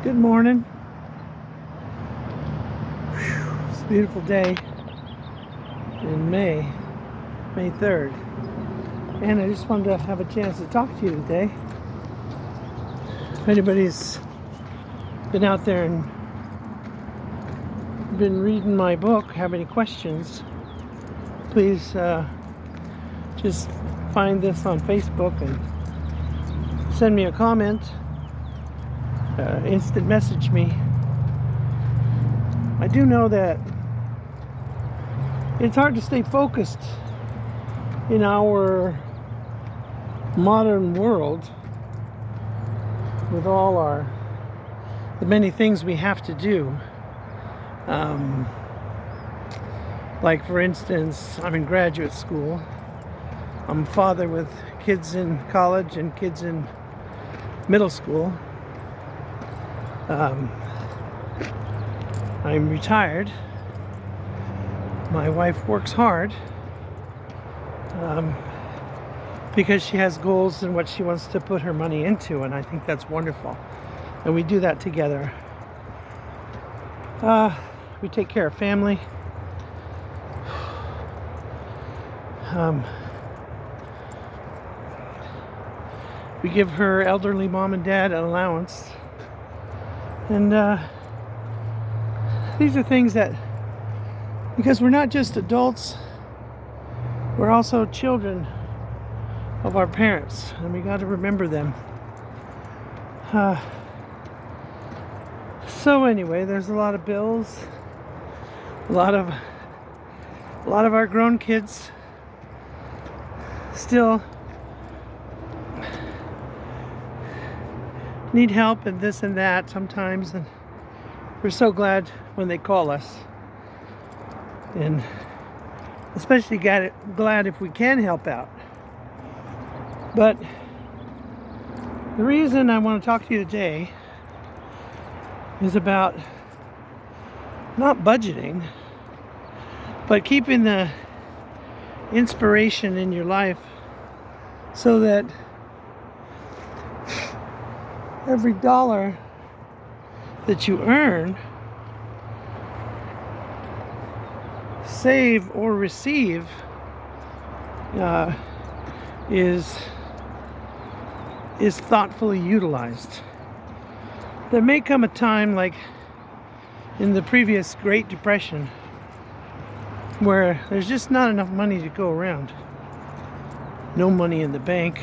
Good morning. It's a beautiful day in May 3rd. And I just wanted to have a chance to talk to you today. If anybody's been out there and been reading my book, have any questions, please just find this on Facebook and send me a comment. Instant message me. I do know that it's hard to stay focused in our modern world with all the many things we have to do. Like for instance, I'm in graduate school. I'm a father with kids in college and kids in middle school. I'm retired. My wife works hard because she has goals and what she wants to put her money into, and I think that's wonderful. And we do that together. We take care of family. We give her elderly mom and dad an allowance. And these are things that, because we're not just adults, we're also children of our parents, and we got to remember them. So anyway, there's a lot of bills, a lot of our grown kids still need help and this and that sometimes, and we're so glad when they call us, and especially glad if we can help out. But the reason I want to talk to you today is about not budgeting, but keeping the inspiration in your life so that every dollar that you earn, save or receive, is thoughtfully utilized. There may come a time, like in the previous Great Depression, where there's just not enough money to go around. No money in the bank,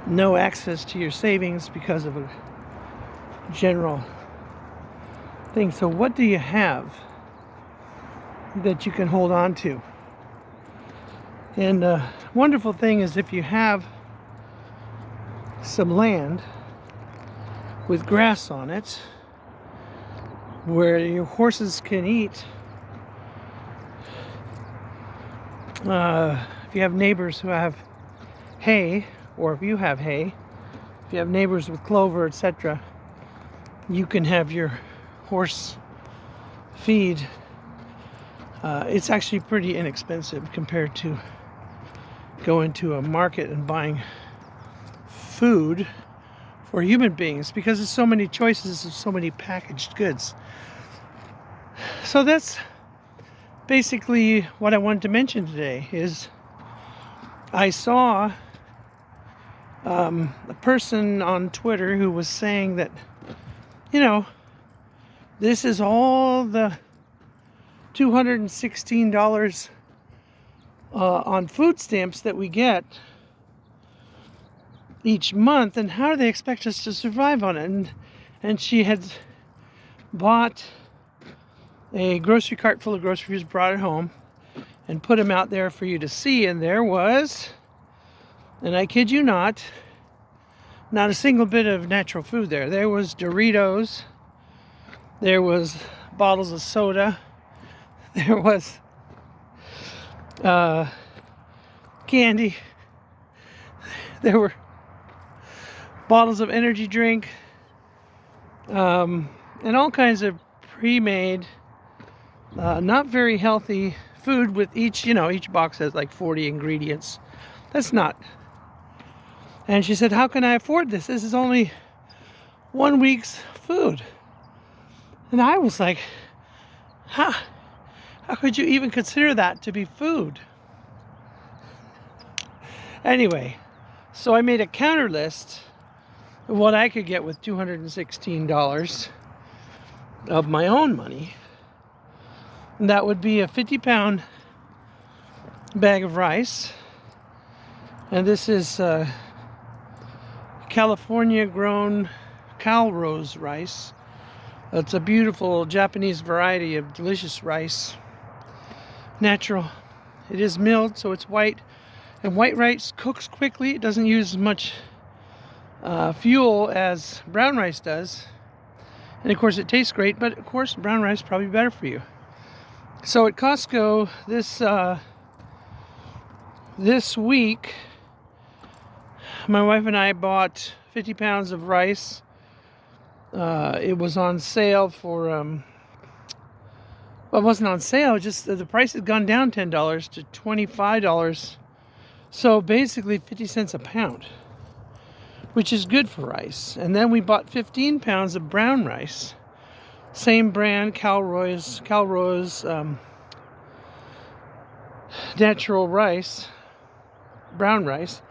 no access to your savings because of a general thing. So what do you have that you can hold on to? And wonderful thing is if you have some land with grass on it where your horses can eat. If you have neighbors who have hay, or if you have hay, if you have neighbors with clover, etc., you can have your horse feed. It's actually pretty inexpensive compared to going to a market and buying food for human beings, because there's so many choices of so many packaged goods. So that's basically what I wanted to mention today. Is I saw a person on Twitter who was saying that, this is all the $216 on food stamps that we get each month, and how do they expect us to survive on it? And she had bought a grocery cart full of groceries, brought it home, and put them out there for you to see, and there was, and I kid you not a single bit of natural food there. There was Doritos, there was bottles of soda, there was candy, there were bottles of energy drink, and all kinds of pre-made, not very healthy food with each box has like 40 ingredients. That's not And she said, how can I afford this? This is only 1 week's food. And I was like, how could you even consider that to be food? Anyway, so I made a counter list of what I could get with $216 of my own money. And that would be a 50-pound bag of rice. And this is California grown Calrose rice. It's a beautiful Japanese variety of delicious rice. Natural. It is milled, so it's white. And white rice cooks quickly. It doesn't use as much fuel as brown rice does. And of course it tastes great, but of course brown rice is probably better for you. So at Costco this week, my wife and I bought 50 pounds of rice. It was on sale for, well, it wasn't on sale, just the price had gone down $10 to $25. So basically 50 cents a pound, which is good for rice. And then we bought 15 pounds of brown rice. Same brand, Calrose natural rice, brown rice,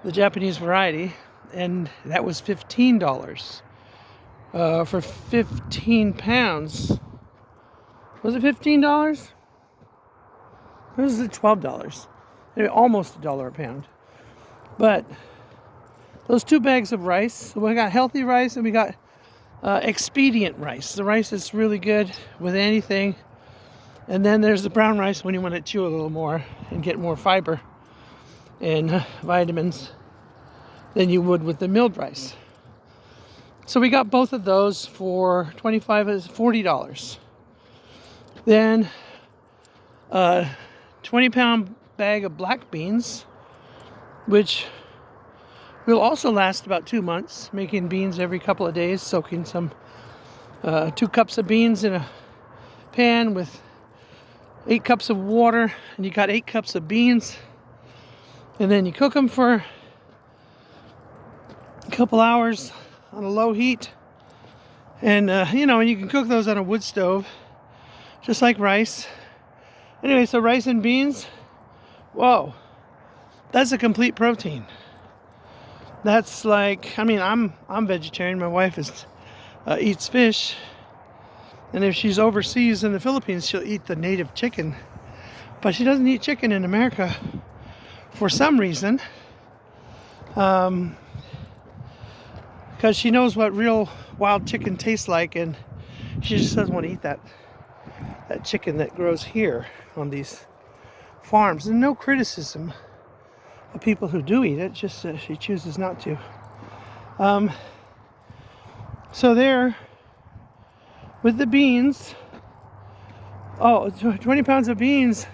the Japanese variety, and that was $15 for 15 pounds. Was it $15? Or was it $12? Anyway, almost $1 a pound. But those 2 bags of rice, so we got healthy rice and we got expedient rice. The rice is really good with anything. And then there's the brown rice when you want to chew a little more and get more fiber and vitamins than you would with the milled rice. So we got both of those for $40. Then a 20-pound bag of black beans, which will also last about 2 months, making beans every couple of days, soaking some 2 cups of beans in a pan with 8 cups of water, and you got 8 cups of beans, and then you cook them for a couple hours on a low heat, and you know, and you can cook those on a wood stove just like rice. Anyway, so rice and beans, whoa, that's a complete protein. That's like, I mean, I'm vegetarian. My wife eats fish, and if she's overseas in the Philippines, she'll eat the native chicken. But she doesn't eat chicken in America for some reason, because she knows what real wild chicken tastes like, and she just doesn't want to eat that chicken that grows here on these farms. And no criticism of people who do eat it, just she chooses not to. So there, with the beans, 20 pounds of beans,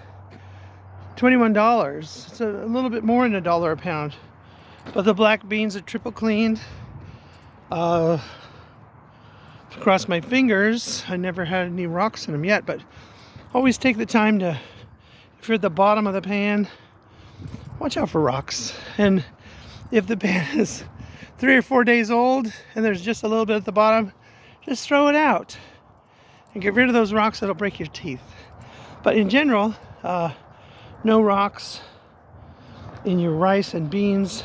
$21. It's a little bit more than $1 a pound. But the black beans are triple cleaned. Across my fingers, I never had any rocks in them yet, but always take the time to, if you're at the bottom of the pan, watch out for rocks. And if the pan is 3 or 4 days old and there's just a little bit at the bottom, just throw it out and get rid of those rocks that'll break your teeth. But in general, no rocks in your rice and beans,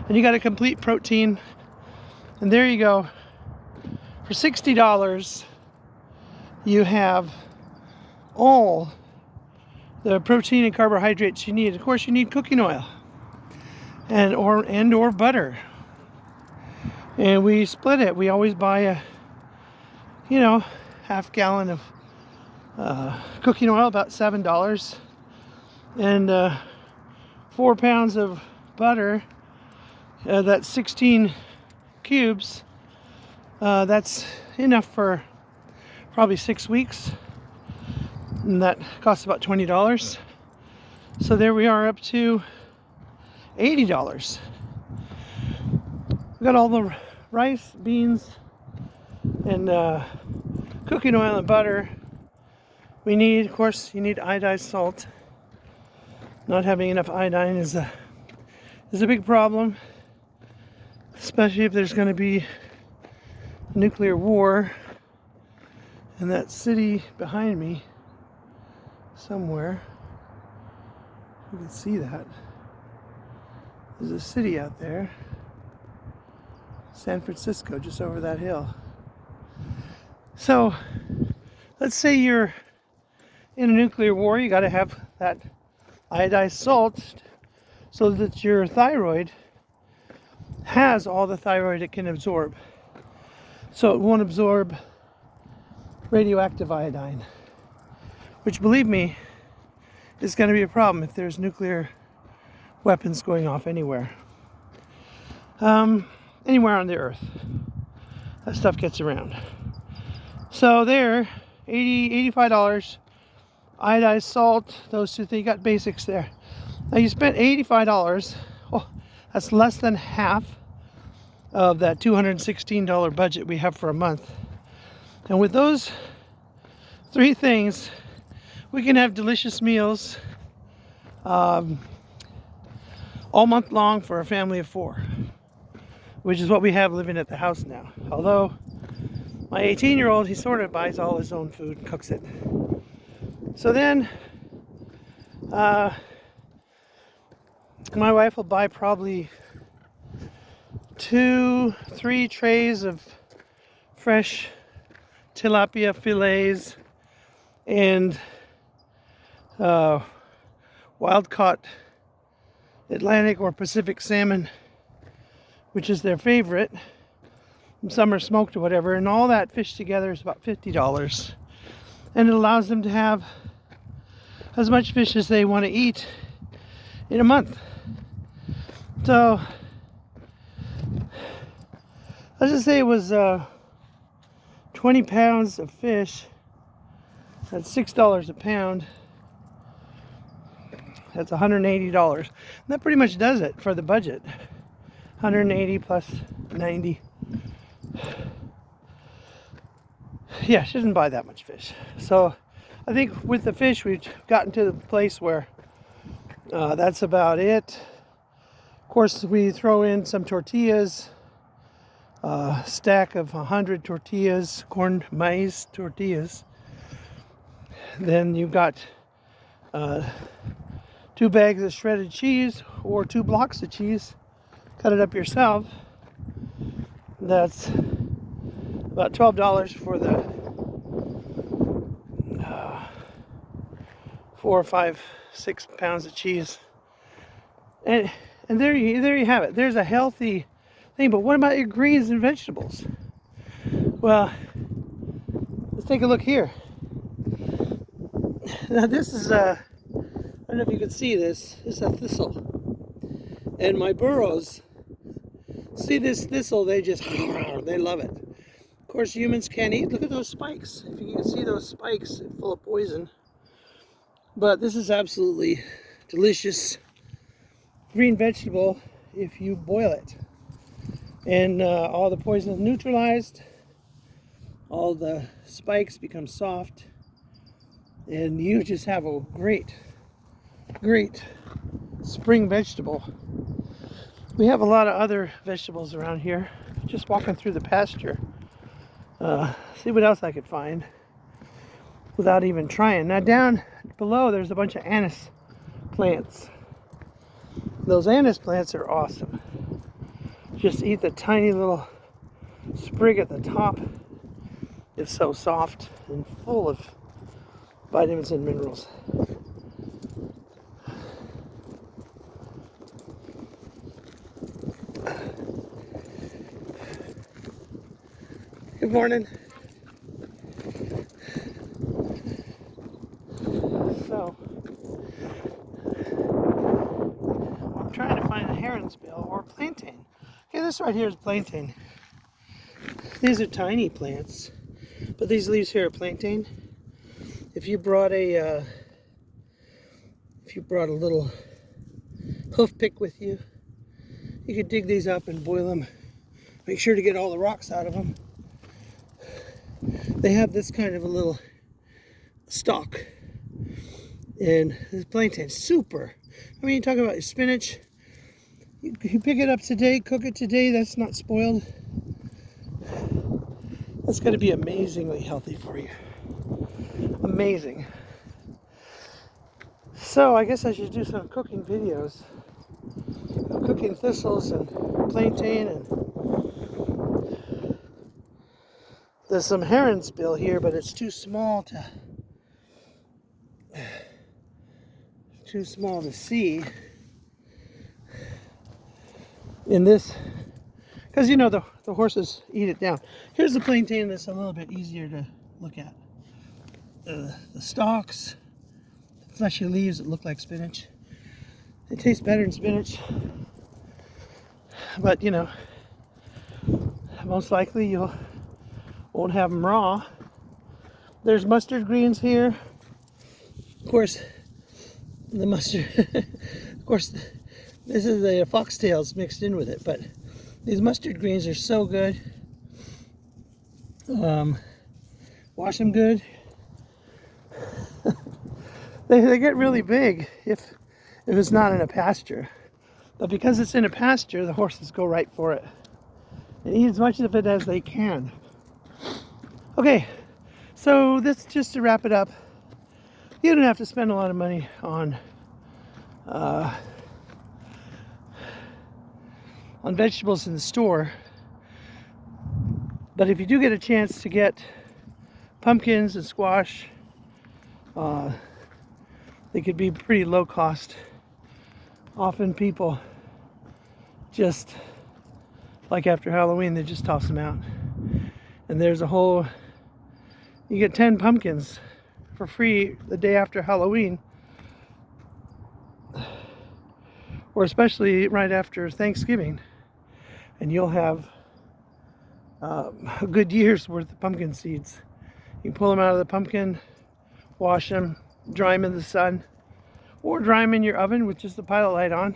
and you got a complete protein. And there you go. For $60, you have all the protein and carbohydrates you need. Of course, you need cooking oil and or butter. And we split it. We always buy a, half gallon of cooking oil, about $7, and 4 pounds of butter. That's 16 cubes. That's enough for probably 6 weeks, and that costs about $20. So there we are, up to $80. We got all the rice, beans, and cooking oil and butter we need. Of course, you need iodized salt. Not having enough iodine is a big problem. especially if there's going to be a nuclear war. And that city behind me, somewhere, you can see that. There's a city out there, San Francisco, just over that hill. So, let's say you're in a nuclear war, you got to have that iodized salt so that your thyroid has all the thyroid it can absorb. So it won't absorb radioactive iodine, which, believe me, is going to be a problem if there's nuclear weapons going off anywhere. Anywhere on the earth. That stuff gets around. So there, $85, iodized salt, those two things. You got basics there. Now you spent $85. Oh, that's less than half of that $216 budget we have for a month. And with those three things, we can have delicious meals all month long for a family of 4, which is what we have living at the house now. Although my 18-year-old, he sort of buys all his own food and cooks it. So then my wife will buy probably 2-3 trays of fresh tilapia fillets and wild-caught Atlantic or Pacific salmon, which is their favorite. Some are smoked or whatever, and all that fish together is about $50. And it allows them to have as much fish as they want to eat in a month. So let's just say it was 20 pounds of fish. That's $6 a pound. That's $180. And that pretty much does it for the budget. 180 plus 90. Yeah, she doesn't buy that much fish. So I think with the fish, we've gotten to the place where that's about it. Of course, we throw in some tortillas, stack of 100 tortillas, corn maize tortillas. Then you've got 2 bags of shredded cheese or 2 blocks of cheese. Cut it up yourself. That's about $12 for the 4 or 5, 6 pounds of cheese. And there you have it. There's a healthy thing. But what about your greens and vegetables? Well, let's take a look here. Now this is I don't know if you can see this. This is a thistle. And my burros, see this thistle, they just, they love it. Of course, humans can't eat. Look at those spikes. If you can see those spikes, they're full of poison. But this is absolutely delicious green vegetable if you boil it. And all the poison is neutralized. All the spikes become soft. And you just have a great spring vegetable. We have a lot of other vegetables around here. Just walking through the pasture. See what else I could find without even trying. Now down below there's a bunch of anise plants. Those anise plants are awesome. Just eat the tiny little sprig at the top. It's so soft and full of vitamins and minerals. Good morning. So, I'm trying to find a heron's bill or plantain. Okay, this right here is plantain. These are tiny plants, but these leaves here are plantain. If you brought a little hoof pick with you, you could dig these up and boil them. Make sure to get all the rocks out of them. They have this kind of a little stalk, and this plantain super. I mean, you talk about spinach. You pick it up today, cook it today, that's not spoiled. That's going to be amazingly healthy for you. Amazing. So I guess I should do some cooking videos. I'm cooking thistles and plantain, and there's some heron's bill here, but it's too small to see in this, because you know the horses eat it down. Here's the plantain that's a little bit easier to look at. The stalks, the fleshy leaves that look like spinach. They taste better than spinach, but you know, most likely you won't have them raw. There's mustard greens here. Of course, the mustard, of course, this is the foxtails mixed in with it, but these mustard greens are so good. Wash them good. They get really big if it's not in a pasture. But because it's in a pasture, the horses go right for it and eat as much of it as they can. Okay, so this, just to wrap it up, you don't have to spend a lot of money on vegetables in the store, but if you do get a chance to get pumpkins and squash, they could be pretty low cost. Often people just, like after Halloween, they just toss them out. And there's a whole, you get 10 pumpkins for free the day after Halloween, or especially right after Thanksgiving, and you'll have a good year's worth of pumpkin seeds. You can pull them out of the pumpkin, wash them, dry them in the sun, or dry them in your oven with just the pilot light on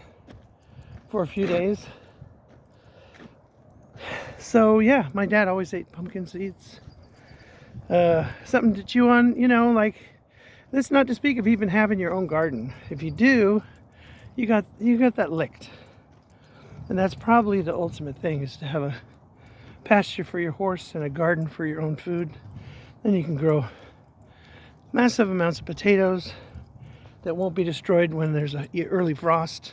for a few days. So yeah, my dad always ate pumpkin seeds. Something to chew on, you know, like, that's not to speak of even having your own garden. If you do, you got that licked. And that's probably the ultimate thing, is to have a pasture for your horse and a garden for your own food. Then you can grow massive amounts of potatoes that won't be destroyed when there's an early frost.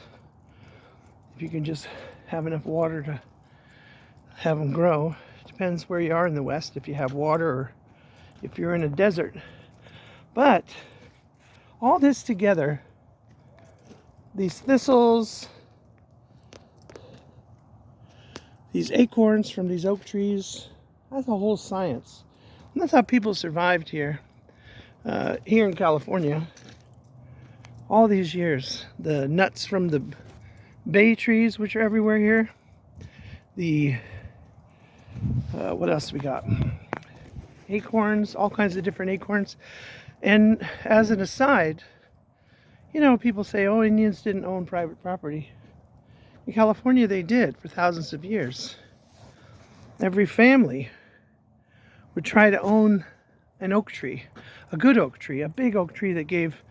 If you can just have enough water to have them grow. Depends where you are in the West, if you have water or if you're in a desert. But all this together, these thistles, these acorns from these oak trees, that's a whole science. And that's how people survived here. Here in California, all these years. The nuts from the bay trees, which are everywhere here. The what else we got? Acorns, all kinds of different acorns. And as an aside, you know, people say, oh, Indians didn't own private property. In California, they did for thousands of years. Every family would try to own an oak tree, a good oak tree, a big oak tree that gave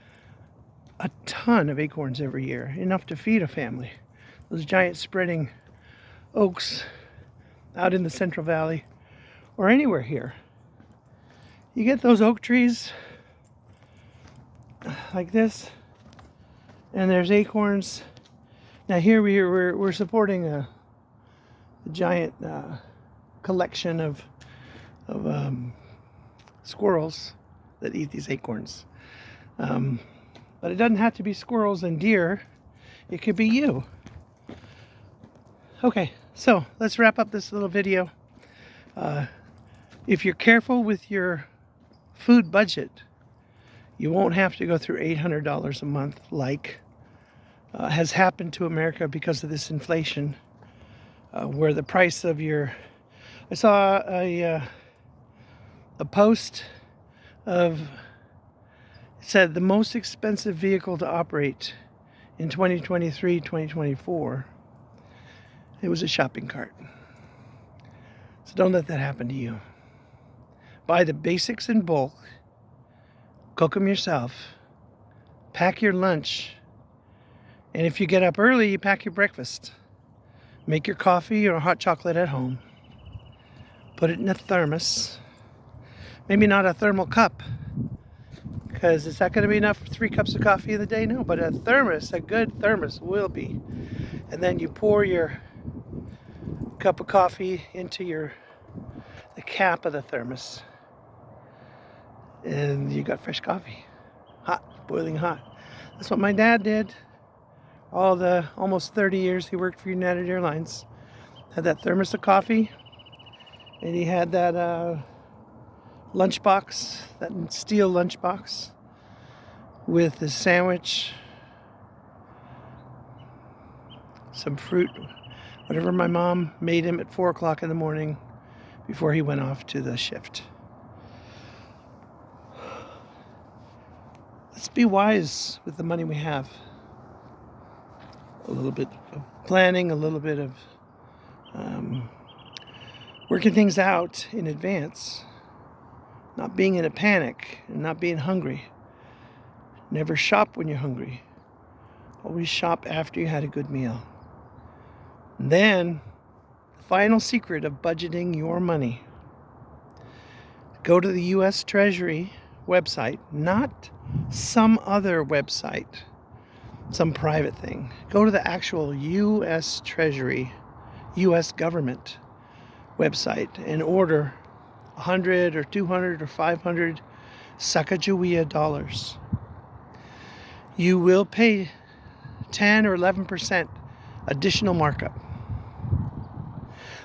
a ton of acorns every year, enough to feed a family. Those giant spreading oaks out in the Central Valley or anywhere here. You get those oak trees like this, and there's acorns. Now here we're supporting a giant collection of squirrels that eat these acorns. But it doesn't have to be squirrels and deer. It could be you. Okay, so let's wrap up this little video. If you're careful with your food budget, you won't have to go through $800 a month like has happened to America because of this inflation, where the price of your... I saw a post of, it said the most expensive vehicle to operate in 2023, 2024. It was a shopping cart. So don't let that happen to you. Buy the basics in bulk, cook them yourself, pack your lunch, and if you get up early, you pack your breakfast. Make your coffee or hot chocolate at home. Put it in a thermos. Maybe not a thermal cup, because is that going to be enough for 3 cups of coffee in the day? No, but a thermos, a good thermos will be. And then you pour your cup of coffee into the cap of the thermos, and you got fresh coffee, hot, boiling hot. That's what my dad did. All the almost 30 years he worked for United Airlines, had that thermos of coffee, and he had that lunchbox, that steel lunchbox with his sandwich, some fruit, whatever my mom made him at 4 o'clock in the morning before he went off to the shift. Let's be wise with the money we have. A little bit of planning, a little bit of working things out in advance, not being in a panic and not being hungry. Never shop when you're hungry. Always shop after you had a good meal. And then, the final secret of budgeting your money. Go to the U.S. Treasury website, not some other website, some private thing. Go to the actual U.S. Treasury, U.S. government website and order 100 or 200 or 500 Sacagawea dollars. You will pay 10 or 11% additional markup.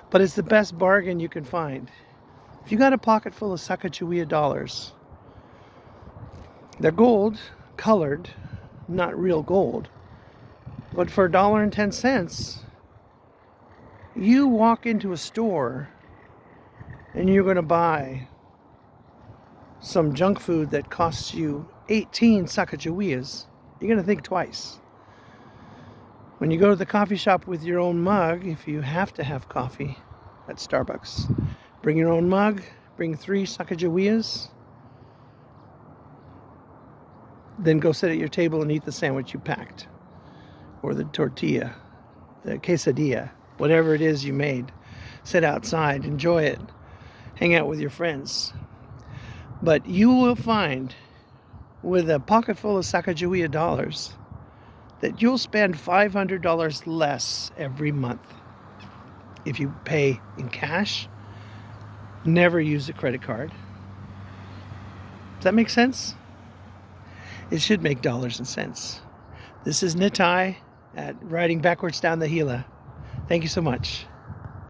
But it's the best bargain you can find. If you got a pocket full of Sacagawea dollars, they're gold, colored, not real gold. But for $1.10, you walk into a store and you're going to buy some junk food that costs you 18 Sacagaweas, you're going to think twice. When you go to the coffee shop with your own mug, if you have to have coffee at Starbucks, bring your own mug, bring 3 Sacagaweas, then go sit at your table and eat the sandwich you packed, or the tortilla, the quesadilla, whatever it is you made. Sit outside, enjoy it, hang out with your friends. But you will find, with a pocket full of Sacagawea dollars, that you'll spend $500 less every month if you pay in cash. Never use a credit card. Does that make sense? It should make dollars and cents. This is Nitai at Riding Backwards Down the Gila. Thank you so much.